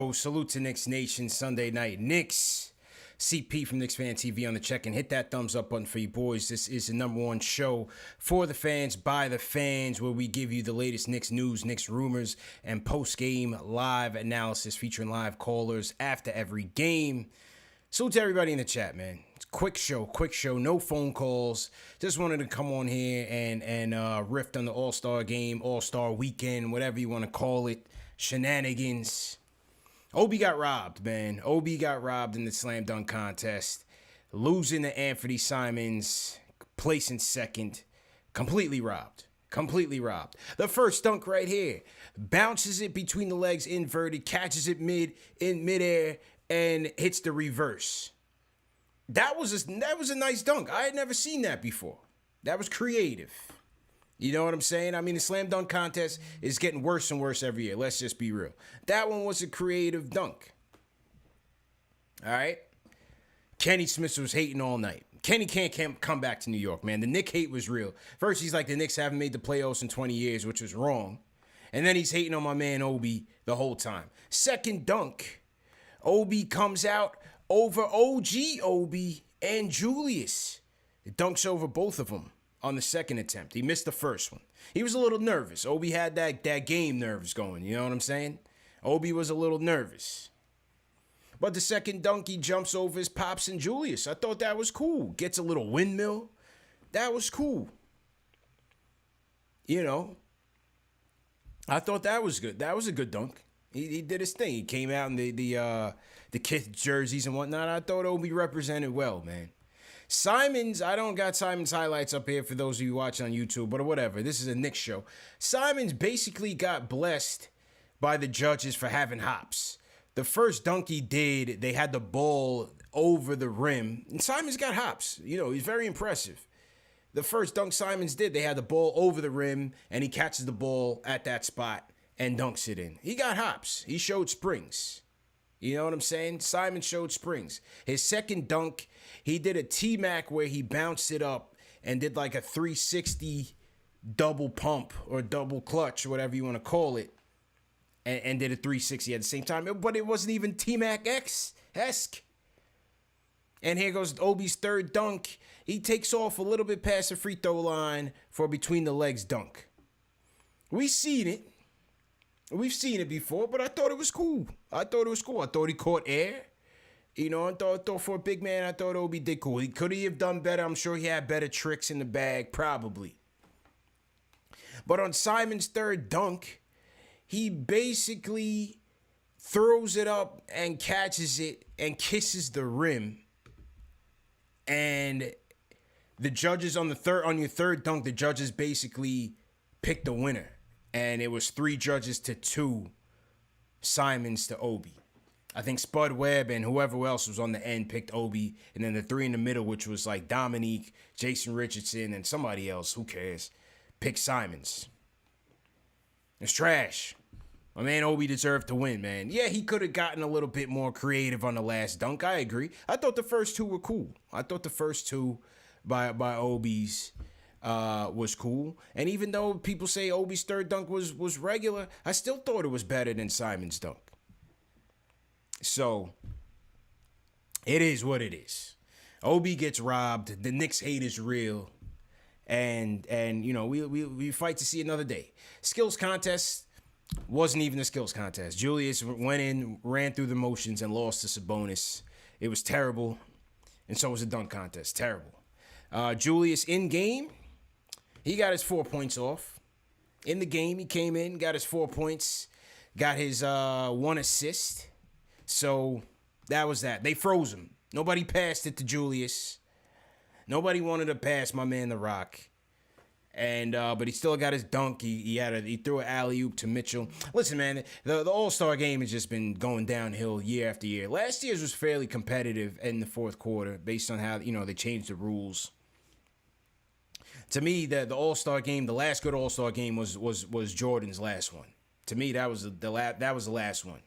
Oh, salute to Knicks Nation Sunday night. Knicks, CP from KnicksFanTV on the check and hit that thumbs up button for you boys. This is the #1 show for the fans, by the fans, where we give you the latest Knicks news, Knicks rumors, and post-game live analysis featuring live callers after every game. Salute to everybody in the chat, man. It's quick show, no phone calls. Just wanted to come on here and riff on the All-Star game, All-Star weekend, whatever you want to call it, shenanigans. Obi got robbed, man. Obi got robbed in the slam dunk contest, losing to Anthony Simons, placing second. Completely robbed. The first dunk right here. Bounces it between the legs inverted, catches it midair, and hits the reverse. That was a nice dunk. I had never seen that before. That was creative. You know what I'm saying? I mean, the slam dunk contest is getting worse and worse every year. Let's just be real. That one was a creative dunk. All right? Kenny Smith was hating all night. Kenny can't come back to New York, man. The Knick hate was real. First, he's like, the Knicks haven't made the playoffs in 20 years, which was wrong. And then he's hating on my man Obi the whole time. Second dunk, Obi comes out over OG Obi and Julius. It dunks over both of them. On the second attempt. He missed the first one. He was a little nervous. Obi had that game nerves going. You know what I'm saying? Obi was a little nervous. But the second dunk, he jumps over his pops and Julius. I thought that was cool. Gets a little windmill. That was cool. You know. I thought that was good. That was a good dunk. He did his thing. He came out in the kids jerseys and whatnot. I thought Obi represented well, man. Simons, I don't got Simons highlights up here for those of you watching on YouTube, but whatever. This is a Knicks show. Simons basically got blessed by the judges for having hops. The first dunk he did, they had the ball over the rim, and Simons got hops. You know, he's very impressive. The first dunk Simons did, they had the ball over the rim, and he catches the ball at that spot and dunks it in. He got hops. He showed springs. You know what I'm saying? Simon showed springs. His second dunk, he did a T-Mac where he bounced it up and did like a 360 double pump or double clutch, whatever you want to call it, and did a 360 at the same time. But it wasn't even T-Mac-esque. And here goes Obi's third dunk. He takes off a little bit past the free throw line for a between-the-legs dunk. We've seen it before, but I thought it was cool. I thought he caught air. You know, I thought for a big man, I thought Obi did cool. Could he have done better? I'm sure he had better tricks in the bag, probably. But on Simon's third dunk, he basically throws it up and catches it and kisses the rim. And the judges on your third dunk, the judges basically picked the winner. And it was 3 judges to 2, Simons to Obi. I think Spud Webb and whoever else was on the end picked Obi. And then the 3 in the middle, which was like Dominique, Jason Richardson, and somebody else, who cares, picked Simons. It's trash. My man Obi deserved to win, man. Yeah, he could have gotten a little bit more creative on the last dunk. I agree. I thought the first 2 were cool. I thought the first 2 by Obi's was cool. And even though people say Obi's third dunk was regular, I still thought it was better than Simon's dunk. So, it is what it is. Obi gets robbed. The Knicks hate is real. And you know, we fight to see another day. Skills contest wasn't even a skills contest. Julius went in, ran through the motions, and lost to Sabonis. It was terrible. And so was the dunk contest. Terrible. Julius in game, he got his 4 points off. In the game, he came in, got his 4 points, got his 1 assist. So that was that. They froze him. Nobody passed it to Julius. Nobody wanted to pass my man The Rock. And but he still got his dunk. He threw an alley-oop to Mitchell. Listen, man, the All-Star game has just been going downhill year after year. Last year's was fairly competitive in the fourth quarter based on how, you know, they changed the rules. To me, the All-Star game, the last good All-Star game was Jordan's last one. To me, that was the last one.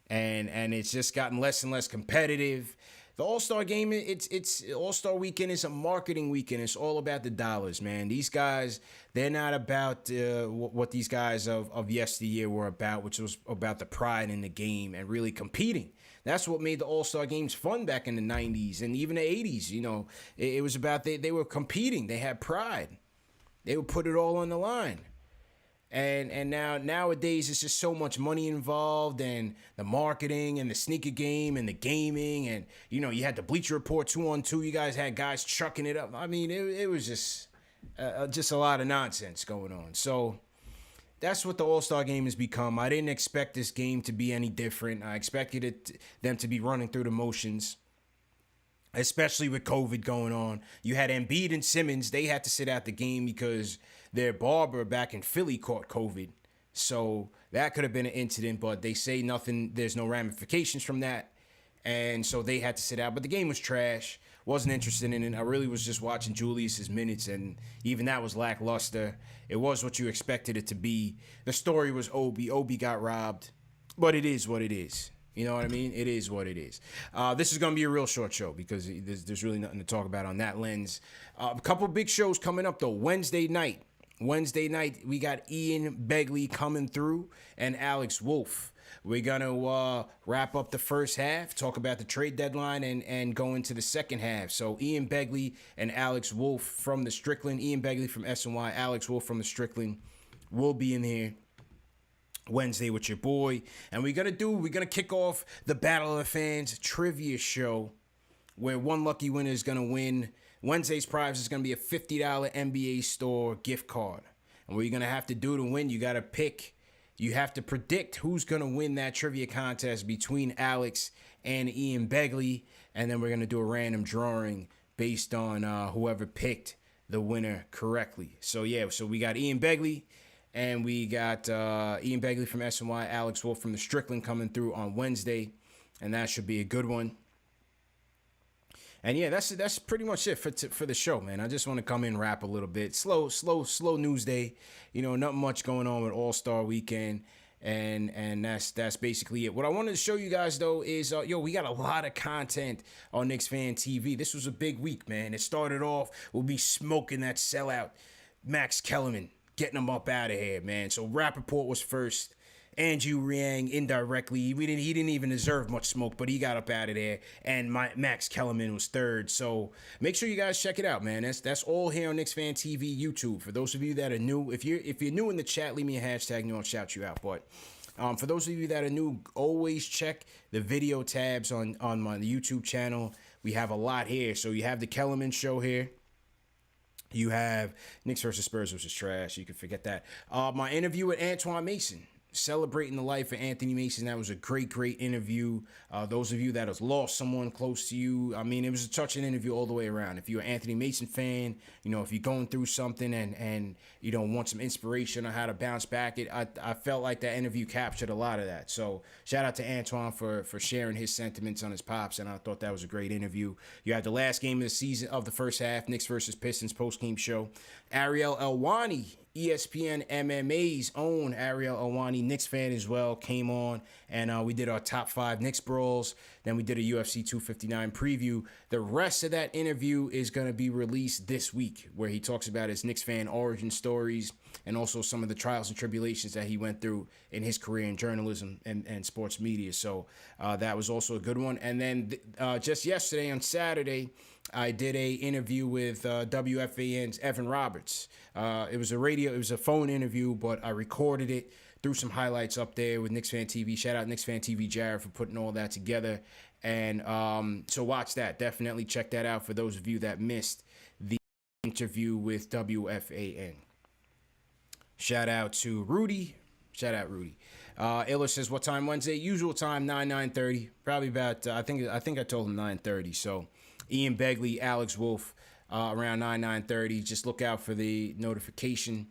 And it's just gotten less and less competitive. the All-Star game, it's All-Star weekend is a marketing weekend. It's all about the dollars, man. These guys, they're not about what these guys of yesteryear were about, which was about the pride in the game and really competing. That's what made the All-Star games fun back in the 90s and even the 80s. You know, it was about they were competing. They had pride. They would put it all on the line. And nowadays it's just so much money involved, and the marketing and the sneaker game and the gaming, and you know, you had the Bleacher Report 2-on-2. You guys had guys chucking it up. I mean, it was just a lot of nonsense going on. So that's what the All-Star game has become. I didn't expect this game to be any different. I expected them to be running through the motions, especially with COVID going on. You had Embiid and Simmons. They had to sit out the game because their barber back in Philly caught COVID. So that could have been an incident, but they say nothing. There's no ramifications from that. And so they had to sit out. But the game was trash. Wasn't interested in it. I really was just watching Julius's minutes, and even that was lackluster. It was what you expected it to be. The story was Obi. Obi got robbed. But it is what it is. You know what I mean? It is what it is. This is going to be a real short show because there's really nothing to talk about on that lens. A couple big shows coming up, though. Wednesday night, we got Ian Begley coming through and Alex Wolf. We're going to wrap up the first half, talk about the trade deadline, and go into the second half. So Ian Begley and Alex Wolf from the Strickland. Ian Begley from SNY, Alex Wolf from the Strickland will be in here Wednesday with your boy. And we're gonna kick off the Battle of the Fans trivia show, where one lucky winner is gonna win. Wednesday's prize is gonna be a $50 NBA store gift card. And what you're gonna have to do to win, you have to predict who's gonna win that trivia contest between Alex and Ian Begley. And then we're gonna do a random drawing based on whoever picked the winner correctly. So yeah, so we got Ian Begley. And we got Ian Begley from SNY, Alex Wolf from the Strickland coming through on Wednesday. And that should be a good one. And yeah, that's pretty much it for the show, man. I just want to come in, rap a little bit. Slow news day. You know, not much going on with All-Star Weekend. And that's basically it. What I wanted to show you guys, though, is, we got a lot of content on KnicksFanTV. This was a big week, man. It started off, we'll be smoking that sellout Max Kellerman, getting him up out of here, man. So Rappaport was first. Andrew Yang indirectly. He didn't even deserve much smoke, but he got up out of there. And Max Kellerman was third. So make sure you guys check it out, man. That's all here on KnicksFanTV YouTube. For those of you that are new, if you're new in the chat, leave me a hashtag and I'll shout you out. But for those of you that are new, always check the video tabs on my YouTube channel. We have a lot here. So you have the Kellerman show here. You have Knicks versus Spurs, which is trash. You can forget that. My interview with Antoine Mason, celebrating the life of Anthony Mason. That was a great interview. Those of you that has lost someone close to you, I mean, it was a touching interview all the way around. If you're an Anthony Mason fan, you know, if you're going through something and you don't want some inspiration on how to bounce back, I felt like that interview captured a lot of that. So shout out to Antoine for sharing his sentiments on his pops, and I thought that was a great interview. You had the last game of the season of the first half, Knicks versus Pistons post-game show. Ariel Elwani, ESPN MMA's own Ariel Elwani, Knicks fan as well, came on, and we did our top 5 Knicks brawls. Then we did a UFC 259 preview. The rest of that interview is going to be released this week, where he talks about his Knicks fan origin stories and also some of the trials and tribulations that he went through in his career in journalism and sports media. So that was also a good one. And then just yesterday on Saturday, I did a interview with WFAN's Evan Roberts. It was a phone interview, but I recorded it, threw some highlights up there with KnicksFanTV. Shout out KnicksFanTV Jared for putting all that together. And so watch that. Definitely check that out for those of you that missed the interview with WFAN. Shout out to Rudy. Shout out Rudy. Illa says, what time Wednesday? Usual time, 9:30. Probably about, I think I told him 9:30. So Ian Begley, Alex Wolf, around 9:30. Just look out for the notification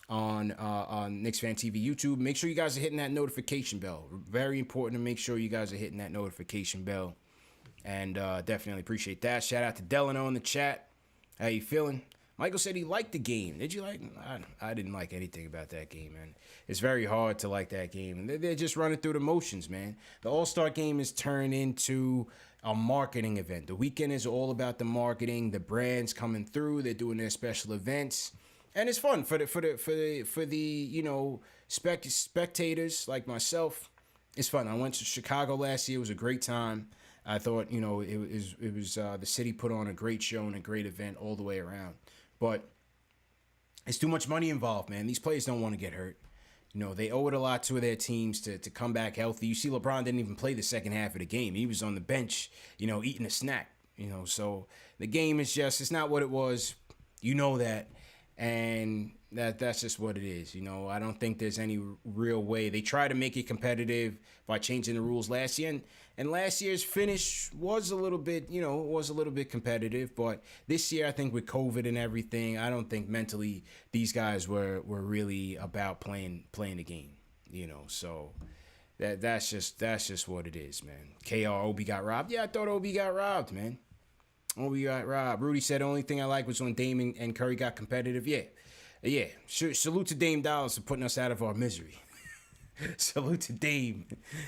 on KnicksFanTV YouTube. Make sure you guys are hitting that notification bell. Very important to make sure you guys are hitting that notification bell. And definitely appreciate that. Shout out to Delano in the chat. How you feeling? Michael said he liked the game. Did you like? I didn't like anything about that game, man. It's very hard to like that game. They're just running through the motions, man. The All-Star game is turned into a marketing event. The weekend is all about the marketing. The brands coming through. They're doing their special events, and it's fun for the spectators like myself. It's fun. I went to Chicago last year. It was a great time. I thought, it was the city put on a great show and a great event all the way around. But it's too much money involved, man. These players don't want to get hurt. They owe it a lot to their teams to come back healthy. You see, LeBron didn't even play the second half of the game. He was on the bench, eating a snack. So the game is it's not what it was. You know that. And that's just what it is. I don't think there's any real way. They try to make it competitive by changing the rules last year. And last year's finish was a little bit, competitive. But this year, I think with COVID and everything, I don't think mentally these guys were really about playing the game. So that's just what it is, man. Obi got robbed. Yeah, I thought Obi got robbed, man. Obi got robbed. Rudy said the only thing I like was when Dame and Curry got competitive. Yeah. Salute to Dame Dollars for putting us out of our misery. Salute to Dame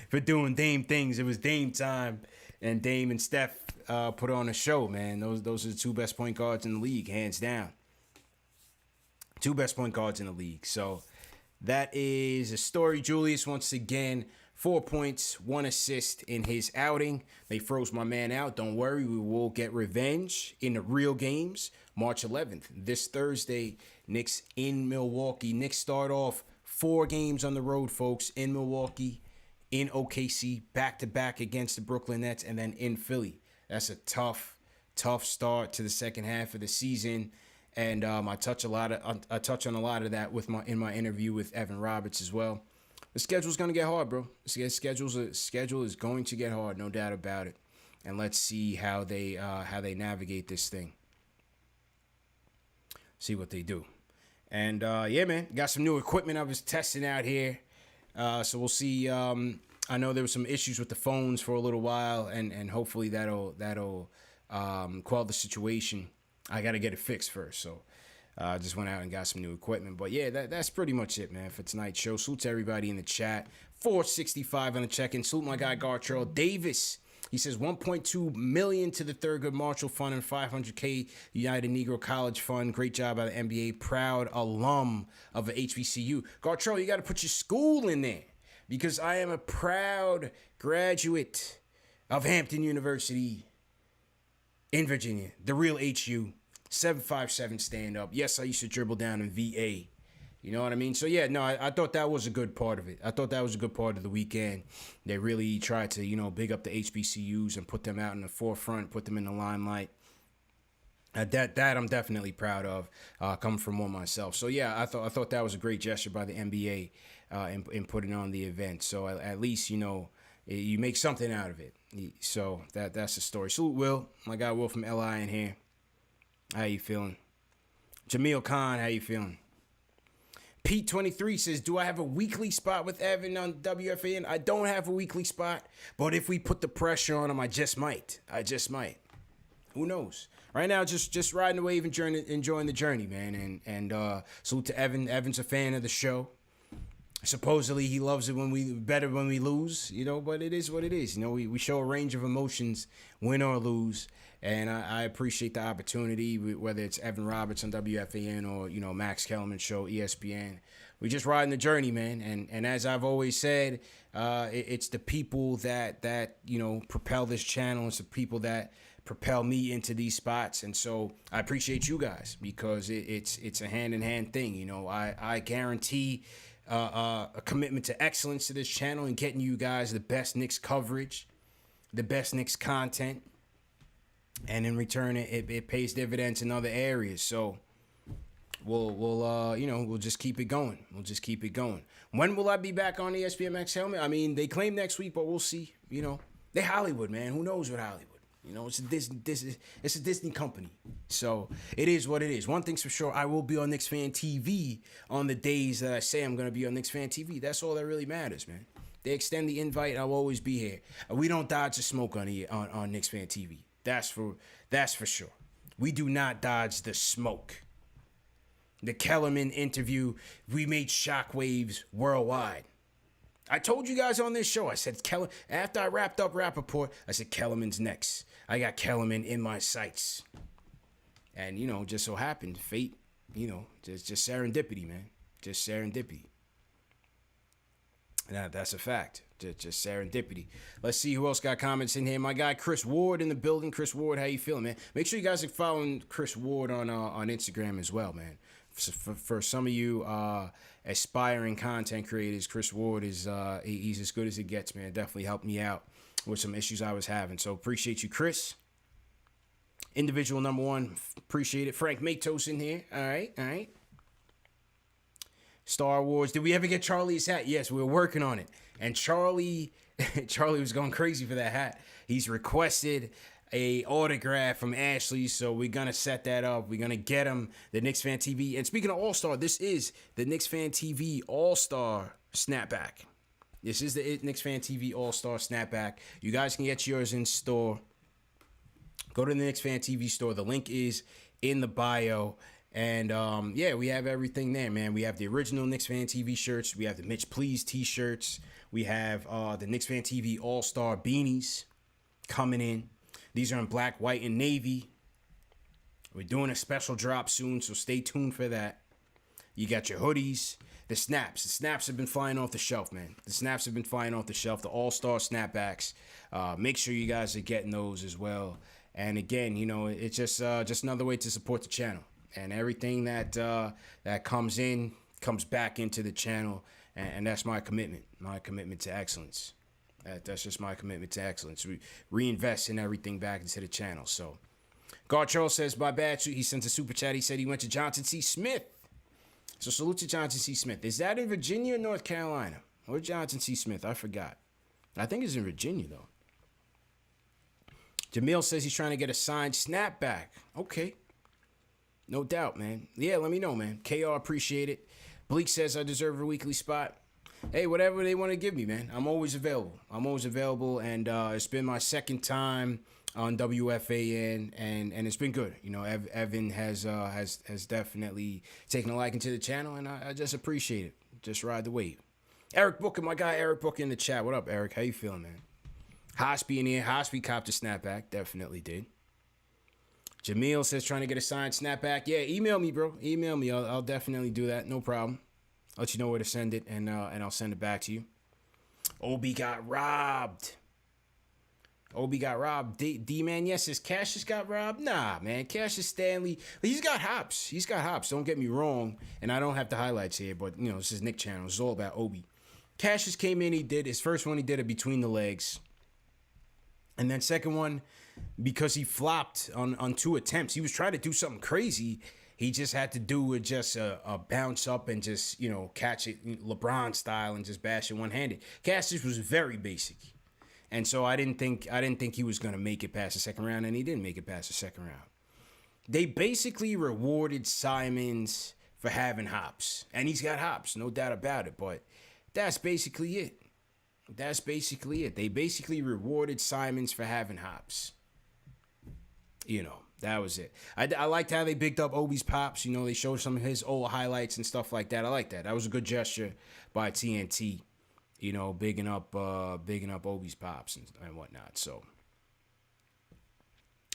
for doing Dame things. It was Dame time, and Dame and Steph put on a show, man. Those are the two best point guards in the league, hands down. Two best point guards in the league. So that is a story. Julius, once again, 4 points, 1 assist in his outing. They froze my man out. Don't worry, we will get revenge in the real games. March 11th, this Thursday, Knicks in Milwaukee. Knicks start off 4 games on the road, folks, in Milwaukee, in OKC, back-to-back against the Brooklyn Nets, and then in Philly. That's a tough start to the second half of the season. And I touch on a lot of that in my interview with Evan Roberts as well. The schedule's gonna get hard, bro. The schedule is going to get hard, no doubt about it. And let's see how they navigate this thing. See what they do. And yeah, man, got some new equipment I was testing out here. So we'll see. I know there were some issues with the phones for a little while, and hopefully that'll quell the situation. I got to get it fixed first, so I just went out and got some new equipment. But yeah, that's pretty much it, man, for tonight's show. Salute to everybody in the chat. 465 on the check-in. Salute my guy Gartrell Davis. He says 1.2 million to the Thurgood Marshall Fund and 500K United Negro College Fund. Great job by the NBA. Proud alum of a HBCU. Gartrell, you got to put your school in there, because I am a proud graduate of Hampton University in Virginia, the real HU, 757 stand up. Yes, I used to dribble down in VA. You know what I mean? So, yeah, no, I thought that was a good part of it. I thought that was a good part of the weekend. They really tried to, big up the HBCUs and put them out in the forefront, put them in the limelight. That I'm definitely proud of, coming from one myself. So, yeah, I thought that was a great gesture by the NBA in putting on the event. So, at least, you make something out of it. So, that's the story. Salute Will, my guy Will from LI in here. How you feeling? Jamil Khan, how you feeling? Pete 23 says, do I have a weekly spot with Evan on WFAN? I don't have a weekly spot, but if we put the pressure on him, I just might. Who knows? Right now, just riding the wave and enjoying the journey, man. And salute to Evan. Evan's a fan of the show. Supposedly, he loves it better when we lose, but it is what it is. We show a range of emotions, win or lose. And I appreciate the opportunity, whether it's Evan Roberts on WFAN or, Max Kellerman show, ESPN. We just riding the journey, man. And as I've always said, it's the people that propel this channel. It's the people that propel me into these spots. And so I appreciate you guys, because it's a hand-in-hand thing. I guarantee a commitment to excellence to this channel and getting you guys the best Knicks coverage, the best Knicks content. And in return, it pays dividends in other areas. So we'll just keep it going. When will I be back on the ESPN Max Helmet? I mean, they claim next week, but we'll see. They Hollywood, man. Who knows what Hollywood? It's a Disney company. So it is what it is. One thing's for sure, I will be on KnicksFanTV on the days that I say I'm going to be on KnicksFanTV. That's all that really matters, man. They extend the invite, I'll always be here. We don't dodge the smoke on KnicksFanTV. That's for sure. We do not dodge the smoke. The Kellerman interview, we made shockwaves worldwide. I told you guys on this show, I said, after I wrapped up Rappaport, I said, Kellerman's next. I got Kellerman in my sights. And, you know, just so happened, fate, you know, just serendipity, man. Just serendipity. That's a fact. Just serendipity. Let's see who else got comments in here. My guy Chris Ward in the building. Chris Ward, how you feeling, man? Make sure you guys are following Chris Ward on Instagram as well, man. For some of you aspiring content creators, Chris Ward is he's as good as it gets, man. Definitely helped me out with some issues I was having. So appreciate you, Chris. Individual number one, appreciate it. Frank Matos in here. All right. Star Wars. Did we ever get Charlie's hat? Yes, we were working on it. And Charlie was going crazy for that hat. He's requested a autograph from Ashley, so we're going to set that up. We're going to get him the KnicksFanTV. And speaking of All-Star, this is the KnicksFanTV All-Star Snapback. This is the KnicksFanTV All-Star Snapback. You guys can get yours in store. Go to the KnicksFanTV store. The link is in the bio. And, we have everything there, man. We have the original KnicksFanTV shirts. We have the Mitch Please t-shirts. We have the KnicksFanTV All-Star beanies coming in. These are in black, white, and navy. We're doing a special drop soon, so stay tuned for that. You got your hoodies. The snaps. The snaps have been flying off the shelf, man. The snaps have been flying off the shelf. The All-Star snapbacks. Make sure you guys are getting those as well. And, again, you know, it's just another way to support the channel. And everything that comes in comes back into the channel, and that's my commitment to excellence. That's just my commitment to excellence. We reinvest in everything back into the channel. So, God Charles says, my bad. He sent a super chat. He said he went to Johnson C. Smith. So salute to Johnson C. Smith. Is that in Virginia or North Carolina? Or Johnson C. Smith? I forgot. I think it's in Virginia, though. Jamil says he's trying to get a signed snapback. Okay. No doubt, man. Yeah, let me know, man. KR, appreciate it. Bleak says I deserve a weekly spot. Hey, whatever they want to give me, man. I'm always available. And it's been my second time on WFAN, and it's been good. You know, Evan has definitely taken a liking to the channel, and I just appreciate it. Just ride the wave. Eric Booker, my guy Eric Booker in the chat. What up, Eric? How you feeling, man? Hospi in here. Hospi copped a snapback. Definitely did. Jamil says trying to get a signed snapback. Yeah, email me, bro. Email me. I'll definitely do that. No problem. I'll let you know where to send it, and I'll send it back to you. Obi got robbed. D-Man, yes, his Cassius got robbed? Nah, man. Cassius Stanley, he's got hops. Don't get me wrong. And I don't have the highlights here, but, you know, this is Nick channel. It's all about Obi. Cassius came in. He did his first one. He did it between the legs. And then second one, because he flopped on 2 attempts. He was trying to do something crazy. He just had to do just a bounce up and just, you know, catch it LeBron style and just bash it one-handed. Cassius was very basic. And so I didn't think he was going to make it past the second round, and he didn't make it past the second round. They basically rewarded Simons for having hops. And he's got hops, no doubt about it, but that's basically it. They basically rewarded Simons for having hops. You know, that was it. I liked how they bigged up Obi's pops. You know, they showed some of his old highlights and stuff like that. I like that. That was a good gesture by TNT. You know, bigging up Obi's pops and whatnot. So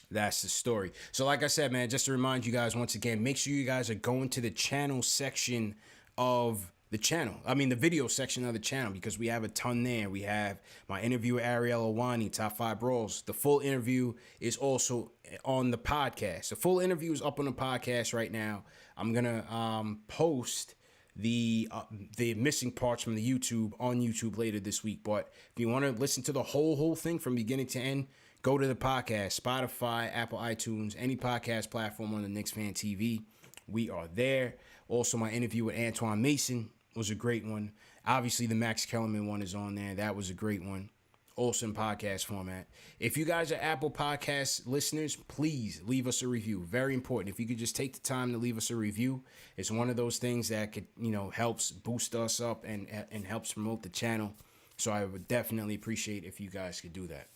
that's the story. So like I said, man, just to remind you guys once again, make sure you guys are going to the channel section of the channel. I mean, the video section of the channel, because we have a ton there. We have my interview with Ariel Awani, Top 5 Brawls. The full interview is also on the podcast. The full interview is up on the podcast right now. I'm going to post the missing parts from the YouTube on YouTube later this week. But if you want to listen to the whole thing from beginning to end, go to the podcast, Spotify, Apple iTunes, any podcast platform on the KnicksFanTV. We are there. Also, my interview with Antoine Mason was a great one. Obviously, the Max Kellerman one is on there. That was a great one. Also in podcast format. If you guys are Apple Podcast listeners, please leave us a review. Very important. If you could just take the time to leave us a review, it's one of those things that could, you know, helps boost us up and helps promote the channel. So I would definitely appreciate if you guys could do that.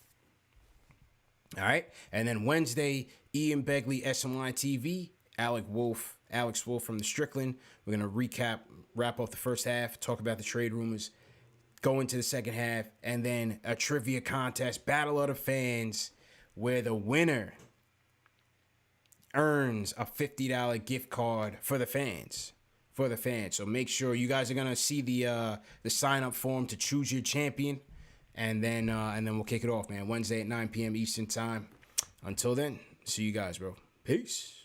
All right. And then Wednesday, Ian Begley, SMY TV, Alec Wolf, Alex Wolf from the Strickland. We're going to wrap up the first half, talk about the trade rumors, go into the second half, and then a trivia contest, Battle of the Fans, where the winner earns a $50 gift card for the fans. So make sure you guys are going to see the sign-up form to choose your champion, and then we'll kick it off, man. Wednesday at 9 p.m. Eastern Time. Until then, see you guys, bro. Peace.